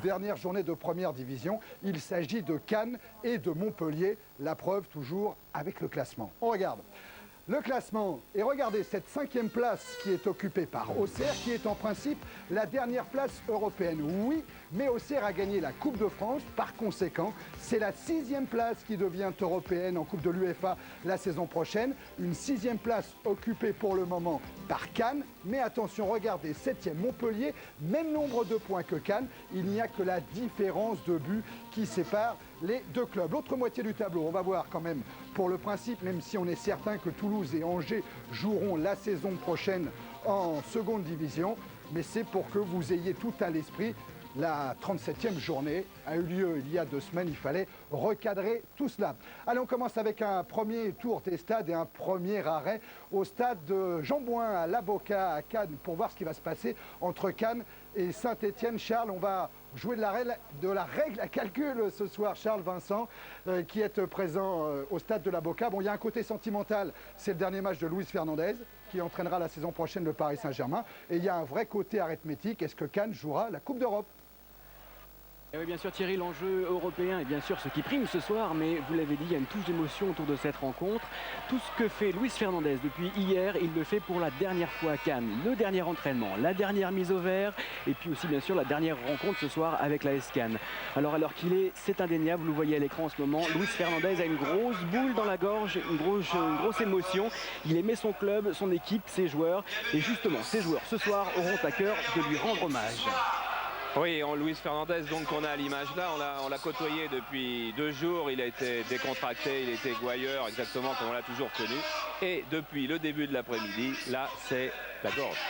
dernière journée de première division. Il s'agit de Cannes et de Montpellier. La preuve toujours avec le classement. On regarde. Le classement, et regardez cette 5e place qui est occupée par Auxerre, qui est en principe la dernière place européenne. Oui, mais Auxerre a gagné la Coupe de France, par conséquent, c'est la 6e place qui devient européenne en Coupe de l'UEFA la saison prochaine. Une 6e place occupée pour le moment par Cannes, mais attention, regardez, 7e Montpellier, même nombre de points que Cannes, il n'y a que la différence de but qui sépare les deux clubs. L'autre moitié du tableau, on va voir quand même pour le principe, même si on est certain que Toulouse et Angers joueront la saison prochaine en seconde division, mais c'est pour que vous ayez tout à l'esprit. La 37e journée a eu lieu il y a 2 semaines, il fallait recadrer tout cela. Allez, on commence avec un premier tour des stades et un premier arrêt au stade de Jean Bouin à l'Avocat à Cannes pour voir ce qui va se passer entre Cannes et Saint-Étienne. Charles, on va jouer de la règle à calcul ce soir. Charles Vincent, qui est présent au stade de l'Avocat. Bon, il y a un côté sentimental, c'est le dernier match de Luis Fernandez qui entraînera la saison prochaine le Paris Saint-Germain. Et il y a un vrai côté arithmétique, est-ce que Cannes jouera la Coupe d'Europe ? Et oui, bien sûr Thierry, l'enjeu européen est bien sûr ce qui prime ce soir, mais vous l'avez dit, il y a une touche d'émotion autour de cette rencontre. Tout ce que fait Luis Fernandez depuis hier, il le fait pour la dernière fois à Cannes. Le dernier entraînement, la dernière mise au vert, et puis aussi bien sûr la dernière rencontre ce soir avec l'AS Cannes. Alors qu'il est, c'est indéniable, vous le voyez à l'écran en ce moment, Luis Fernandez a une grosse boule dans la gorge, une grosse émotion. Il aimait son club, son équipe, ses joueurs, et justement ces joueurs ce soir auront à cœur de lui rendre hommage. Oui, Luis Fernandez, donc on a à l'image là, on l'a côtoyé depuis 2 jours, il a été décontracté, il était gouailleur, exactement comme on l'a toujours connu. Et depuis le début de l'après-midi, là c'est la gorge.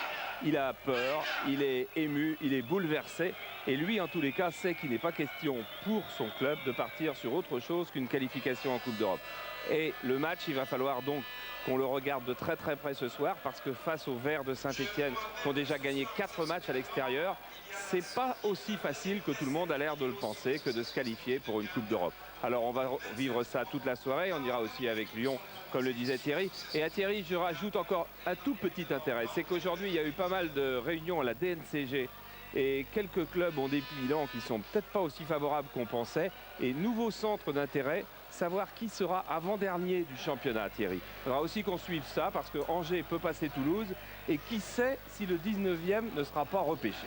Il a peur, il est ému, il est bouleversé. Et lui, en tous les cas, sait qu'il n'est pas question pour son club de partir sur autre chose qu'une qualification en Coupe d'Europe. Et le match, il va falloir donc qu'on le regarde de très très près ce soir, parce que face aux Verts de Saint-Étienne qui ont déjà gagné 4 matchs à l'extérieur, c'est pas aussi facile que tout le monde a l'air de le penser que de se qualifier pour une Coupe d'Europe. Alors on va vivre ça toute la soirée, on ira aussi avec Lyon comme le disait Thierry. Et à Thierry, je rajoute encore un tout petit intérêt, c'est qu'aujourd'hui il y a eu pas mal de réunions à la DNCG et quelques clubs ont des bilans qui sont peut-être pas aussi favorables qu'on pensait. Et nouveau centre d'intérêt, savoir qui sera avant-dernier du championnat, Thierry. Il faudra aussi qu'on suive ça parce que Angers peut passer Toulouse et qui sait si le 19e ne sera pas repêché.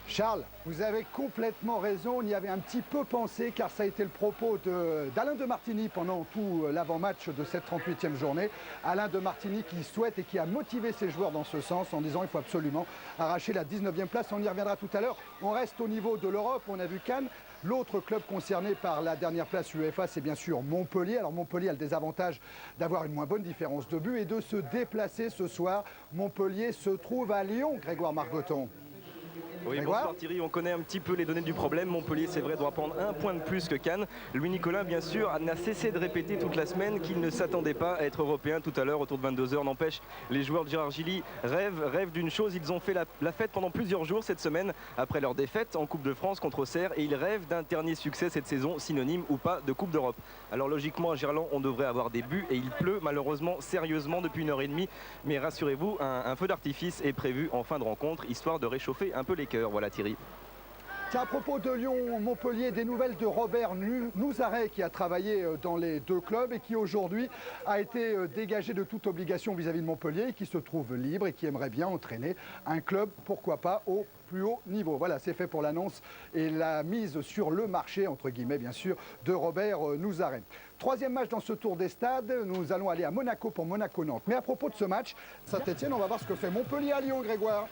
Charles, vous avez complètement raison, on y avait un petit peu pensé car ça a été le propos d'Alain de Martigny pendant tout l'avant-match de cette 38e journée. Alain de Martigny qui souhaite et qui a motivé ses joueurs dans ce sens en disant il faut absolument arracher la 19e place, on y reviendra tout à l'heure. On reste au niveau de l'Europe, on a vu Cannes. L'autre club concerné par la dernière place UEFA, c'est bien sûr Montpellier. Alors Montpellier a le désavantage d'avoir une moins bonne différence de but et de se déplacer ce soir. Montpellier se trouve à Lyon, Grégoire Margoton. Oui, bonsoir Thierry, on connaît un petit peu les données du problème. Montpellier, c'est vrai, doit prendre 1 point de plus que Cannes. Louis Nicolin, bien sûr, n'a cessé de répéter toute la semaine qu'il ne s'attendait pas à être européen tout à l'heure autour de 22 h. N'empêche, les joueurs de Gérard Gilly rêvent d'une chose. Ils ont fait la fête pendant plusieurs jours cette semaine après leur défaite en Coupe de France contre Auxerre et ils rêvent d'un dernier succès cette saison, synonyme ou pas de Coupe d'Europe. Alors logiquement, à Gerland, on devrait avoir des buts et il pleut malheureusement sérieusement depuis 1h30. Mais rassurez-vous, un feu d'artifice est prévu en fin de rencontre, histoire de réchauffer un peu les cœurs. Voilà Thierry. Tiens, à propos de Lyon-Montpellier, des nouvelles de Robert Nouzaret qui a travaillé dans les 2 clubs et qui aujourd'hui a été dégagé de toute obligation vis-à-vis de Montpellier et qui se trouve libre et qui aimerait bien entraîner un club, pourquoi pas, au plus haut niveau. Voilà, c'est fait pour l'annonce et la mise sur le marché, entre guillemets bien sûr, de Robert Nouzaret. 3e match dans ce tour des stades, nous allons aller à Monaco pour Monaco-Nantes. Mais à propos de ce match, Saint-Étienne, on va voir ce que fait Montpellier à Lyon, Grégoire.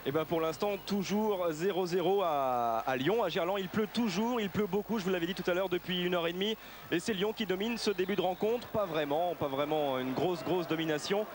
Et bien pour l'instant, toujours 0-0 à Lyon. À Gerland, il pleut toujours, il pleut beaucoup, je vous l'avais dit tout à l'heure, depuis 1h30. Et c'est Lyon qui domine ce début de rencontre. Pas vraiment une grosse domination.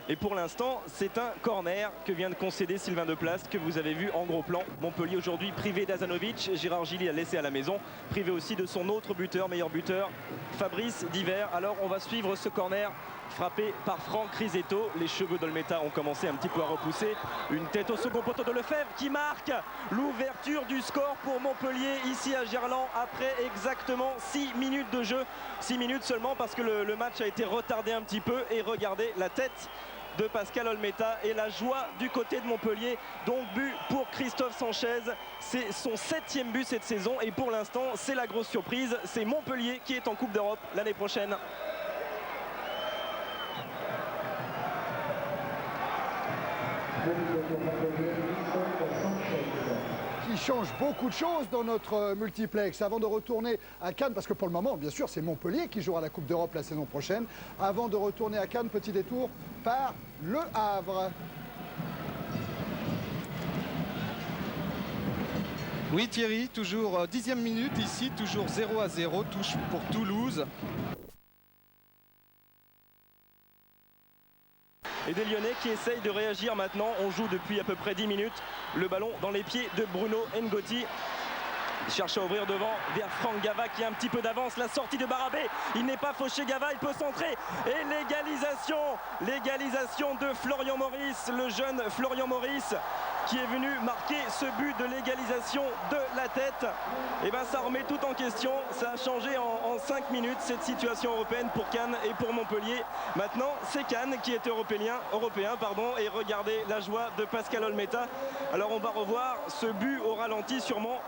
Et pour l'instant, c'est un corner que vient de concéder Sylvain Deplaste, que vous avez vu en gros plan. Montpellier aujourd'hui privé d'Azanovic, Gérard Gilly a laissé à la maison, privé aussi de son autre buteur, meilleur buteur, Fabrice Diver. Alors on va suivre ce corner frappé par Franck Risetto. Les cheveux d'Olmeta ont commencé un petit peu à repousser. Une tête au second poteau de Lefebvre qui marque l'ouverture du score pour Montpellier ici à Gerland après exactement 6 minutes de jeu. 6 minutes seulement parce que le match a été retardé un petit peu. Et regardez la tête de Pascal Olmeta et la joie du côté de Montpellier. Donc but pour Christophe Sanchez, c'est son 7e but cette saison et pour l'instant c'est la grosse surprise, c'est Montpellier qui est en Coupe d'Europe l'année prochaine. Qui change beaucoup de choses dans notre multiplex avant de retourner à Cannes, parce que pour le moment, bien sûr, c'est Montpellier qui jouera la Coupe d'Europe la saison prochaine. Avant de retourner à Cannes, petit détour par Le Havre. Oui Thierry, toujours 10e minute ici, toujours 0-0, touche pour Toulouse. Et des Lyonnais qui essayent de réagir maintenant. On joue depuis à peu près 10 minutes. Le ballon dans les pieds de Bruno Ngotti. Il cherche à ouvrir devant vers Franck Gava qui a un petit peu d'avance. La sortie de Barabé. Il n'est pas fauché Gava, il peut centrer. Et l'égalisation de Florian Maurice, le jeune Florian Maurice qui est venu marquer ce but de l'égalisation de la tête. Et bien ça remet tout en question. Ça a changé en 5 minutes cette situation européenne pour Cannes et pour Montpellier. Maintenant c'est Cannes qui est européen et regardez la joie de Pascal Olmeta. Alors on va revoir ce but au ralenti sûrement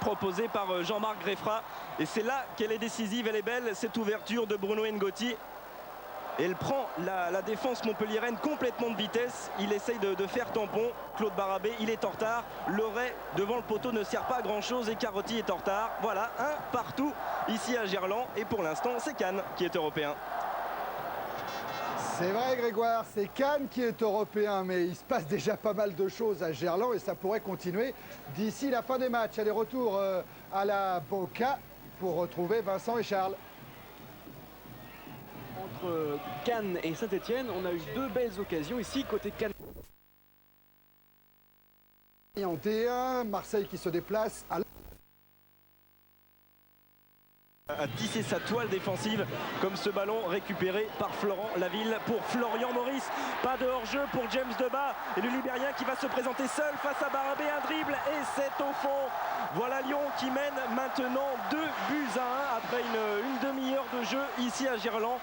proposé par Jean-Marc Greffra. Et c'est là qu'elle est décisive, elle est belle cette ouverture de Bruno Ngotti. Et elle prend la défense montpelliéraine complètement de vitesse. Il essaye de faire tampon. Claude Barabé, il est en retard. Loret devant le poteau ne sert pas à grand chose et Carotti est en retard. Voilà, un partout ici à Gerland. Et pour l'instant, c'est Cannes qui est européen. C'est vrai Grégoire, c'est Cannes qui est européen, mais il se passe déjà pas mal de choses à Gerland et ça pourrait continuer d'ici la fin des matchs. Allez, retour à la Boca pour retrouver Vincent et Charles. Entre Cannes et Saint-Etienne, on a eu 2 belles occasions ici côté Cannes. Et en T1, Marseille qui se déplace à tisser sa toile défensive comme ce ballon récupéré par Florent Laville pour Florian Maurice. Pas de hors-jeu pour James Debat et le Libérien qui va se présenter seul face à Barabé, un dribble et c'est au fond. Voilà Lyon qui mène maintenant 2 buts à 1 après une demi-heure de jeu ici à Gerland.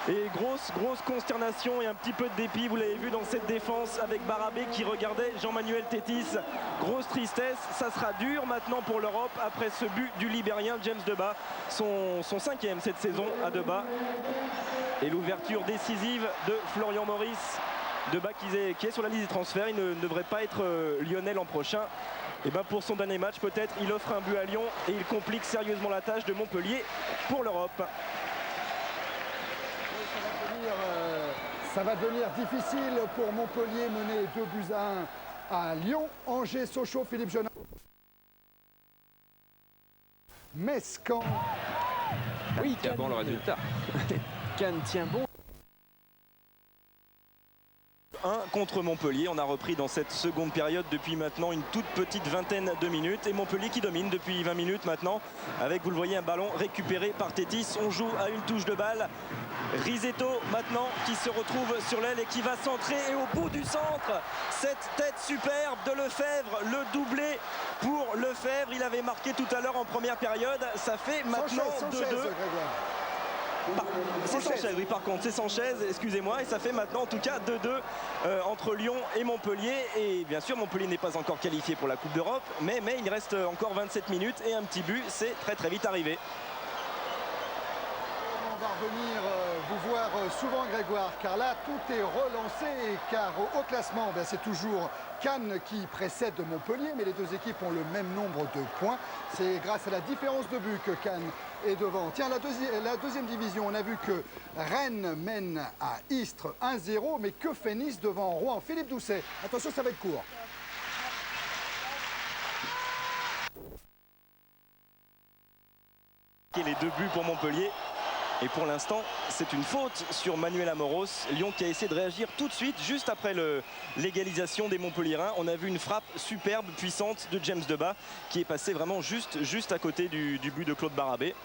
Et grosse consternation et un petit peu de dépit, vous l'avez vu dans cette défense avec Barabé qui regardait Jean-Manuel Tétis. Grosse tristesse, ça sera dur maintenant pour l'Europe après ce but du Libérien James Debat, son 5e cette saison à Debat. Et l'ouverture décisive de Florian Maurice. Debat qui est sur la liste des transferts, il ne devrait pas être lyonnais l'an prochain. Et ben pour son dernier match peut-être il offre un but à Lyon et il complique sérieusement la tâche de Montpellier pour l'Europe. Ça va devenir difficile pour Montpellier, mener 2 buts à 1 à Lyon. Angers, Sochaux, Philippe Jonat. Metz, Caen. Oui, Tiens bon le résultat. Cannes tient bon. 1 contre Montpellier, on a repris dans cette seconde période depuis maintenant une toute petite vingtaine de minutes et Montpellier qui domine depuis 20 minutes maintenant avec, vous le voyez, un ballon récupéré par Tétis. On joue à une touche de balle. Risetto maintenant qui se retrouve sur l'aile et qui va centrer et au bout du centre, cette tête superbe de Lefebvre, le doublé pour Lefebvre. Il avait marqué tout à l'heure en première période, ça fait maintenant 2-2. C'est Sanchez, oui, par contre, c'est Sanchez, excusez-moi, et ça fait maintenant en tout cas 2-2 entre Lyon et Montpellier. Et bien sûr, Montpellier n'est pas encore qualifié pour la Coupe d'Europe, mais il reste encore 27 minutes et un petit but, c'est très vite arrivé. On va revenir vous voir souvent Grégoire, car là tout est relancé, car au classement c'est toujours Cannes qui précède Montpellier, mais les 2 équipes ont le même nombre de points. C'est grâce à la différence de but que Cannes est devant. Tiens, la deuxième division, on a vu que Rennes mène à Istres 1-0, mais que fait Nice devant Rouen? Philippe Doucet, attention, ça va être court. Et les 2 buts pour Montpellier. Et pour l'instant, c'est une faute sur Manuel Amoros. Lyon qui a essayé de réagir tout de suite, juste après l'égalisation des Montpelliérains. On a vu une frappe superbe, puissante de James Debat, qui est passé vraiment juste à côté du but de Claude Barabé.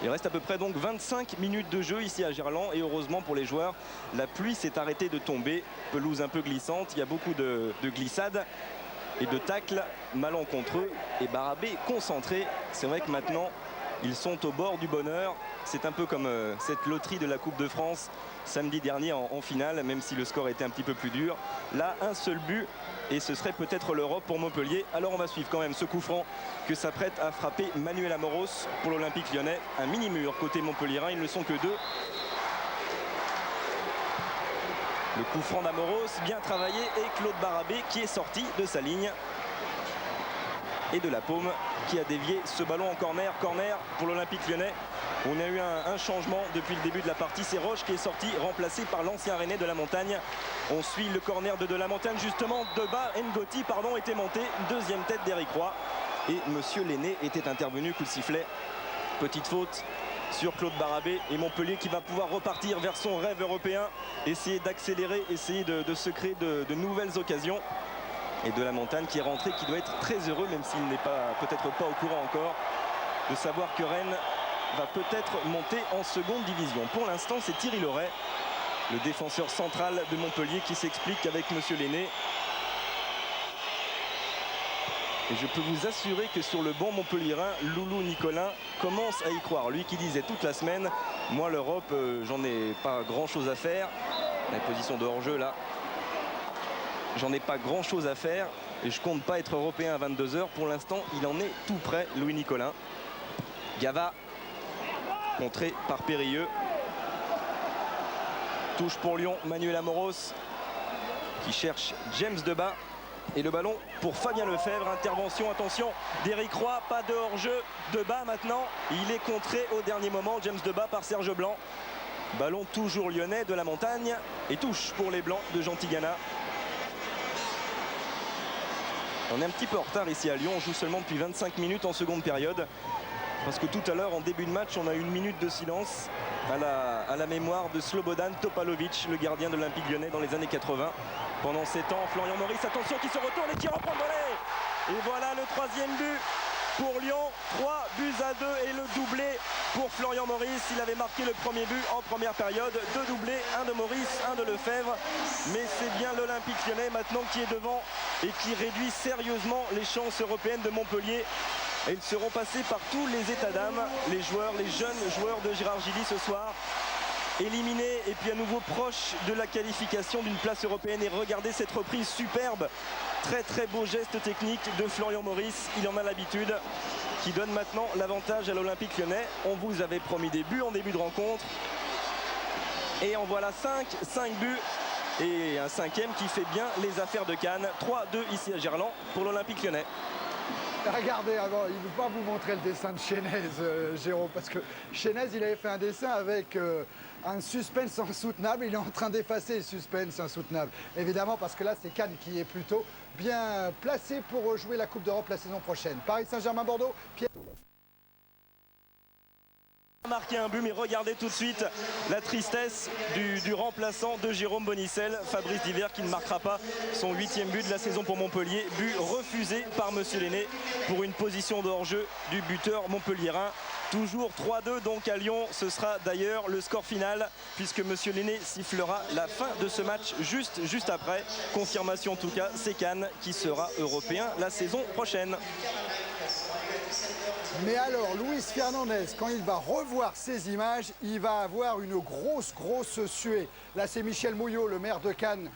Il reste à peu près donc 25 minutes de jeu ici à Gerland. Et heureusement pour les joueurs, la pluie s'est arrêtée de tomber. Pelouse un peu glissante, il y a beaucoup de glissades et de tacles malencontreux. Et Barabé concentré. C'est vrai que maintenant, Ils sont au bord du bonheur. C'est un peu comme cette loterie de la Coupe de France samedi dernier en finale, même si le score était un petit peu plus dur. Là, un seul but et ce serait peut-être l'Europe pour Montpellier. Alors on va suivre quand même ce coup franc que s'apprête à frapper Manuel Amoros pour l'Olympique lyonnais. Un mini-mur côté montpelliérain, ils ne sont que deux. Le coup franc d'Amoros, bien travaillé, et Claude Barabé qui est sorti de sa ligne. Et de la paume qui a dévié ce ballon en corner. Corner pour l'Olympique lyonnais. On a eu un changement depuis le début de la partie. C'est Roche qui est sorti, remplacé par l'ancien Rennais de la Montagne. On suit le corner de la Montagne. Justement, Ngoti était monté. Deuxième tête d'Éric Roy. Et Monsieur Lenné était intervenu. Coup de sifflet. Petite faute sur Claude Barabé. Et Montpellier qui va pouvoir repartir vers son rêve européen. Essayer d'accélérer, essayer de se créer de nouvelles occasions. Et de la Montagne qui est rentré, qui doit être très heureux, même s'il n'est peut-être pas au courant encore, de savoir que Rennes va peut-être monter en seconde division. Pour l'instant, c'est Thierry Loret, le défenseur central de Montpellier, qui s'explique avec Monsieur Lenné. Et je peux vous assurer que sur le banc montpelliérain, Loulou Nicolin commence à y croire. Lui qui disait toute la semaine, moi l'Europe, j'en ai pas grand-chose à faire. La position de hors-jeu là. J'en ai pas grand chose à faire et je compte pas être européen à 22 h. Pour l'instant, il en est tout près, Louis Nicolin. Gava, contré par Périlleux. Touche pour Lyon, Manuel Amoros qui cherche James Debat. Et le ballon pour Fabien Lefebvre. Intervention, attention, d'Éric Roy, pas de hors-jeu. Debat maintenant, il est contré au dernier moment, James Debat par Serge Blanc. Ballon toujours lyonnais de la Montagne et touche pour les Blancs de Jean Tigana. On est un petit peu en retard ici à Lyon, on joue seulement depuis 25 minutes en seconde période. Parce que tout à l'heure, en début de match, on a eu une minute de silence à la mémoire de Slobodan Topalovic, le gardien de l'Olympique lyonnais dans les années 80. Pendant ces temps, Florian Maurice, attention, qui se retourne et qui reprend le volley. Et voilà le troisième but pour Lyon. 3-2 et le doublé pour Florian Maurice. Il avait marqué le premier but en première période. Deux doublés, un de Maurice, un de Lefebvre. Mais c'est bien l'Olympique lyonnais maintenant qui est devant et qui réduit sérieusement les chances européennes de Montpellier. Et ils seront passés par tous les états d'âme, les joueurs, les jeunes joueurs de Gérard Gilly ce soir. Éliminés et puis à nouveau proche de la qualification d'une place européenne. Et regardez cette reprise superbe. Très très beau geste technique de Florian Maurice. Il en a l'habitude. Qui donne maintenant l'avantage à l'Olympique lyonnais. On vous avait promis des buts en début de rencontre. Et en voilà 5 buts. Et un cinquième qui fait bien les affaires de Cannes. 3-2 ici à Gerland pour l'Olympique lyonnais. Regardez, avant, il ne veut pas vous montrer le dessin de Chénez, Jérôme, parce que Chénez, il avait fait un dessin avec un suspense insoutenable. Il est en train d'effacer le suspense insoutenable. Évidemment, parce que là, c'est Cannes qui est plutôt bien placé pour jouer la Coupe d'Europe la saison prochaine. Paris Saint-Germain-Bordeaux, Pierre... Marqué un but, mais regardez tout de suite la tristesse du remplaçant de Jérôme Bonicel, Fabrice Divert, qui ne marquera pas son 8e but de la saison pour Montpellier. But refusé par Monsieur Lenné pour une position de hors-jeu du buteur montpelliérain. Toujours 3-2 donc à Lyon. Ce sera d'ailleurs le score final puisque Monsieur Lenné sifflera la fin de ce match juste après. Confirmation en tout cas, c'est Cannes qui sera européen la saison prochaine. Mais alors, Luis Fernandez, quand il va revoir ces images, il va avoir une grosse suée. Là, c'est Michel Mouillot, le maire de Cannes,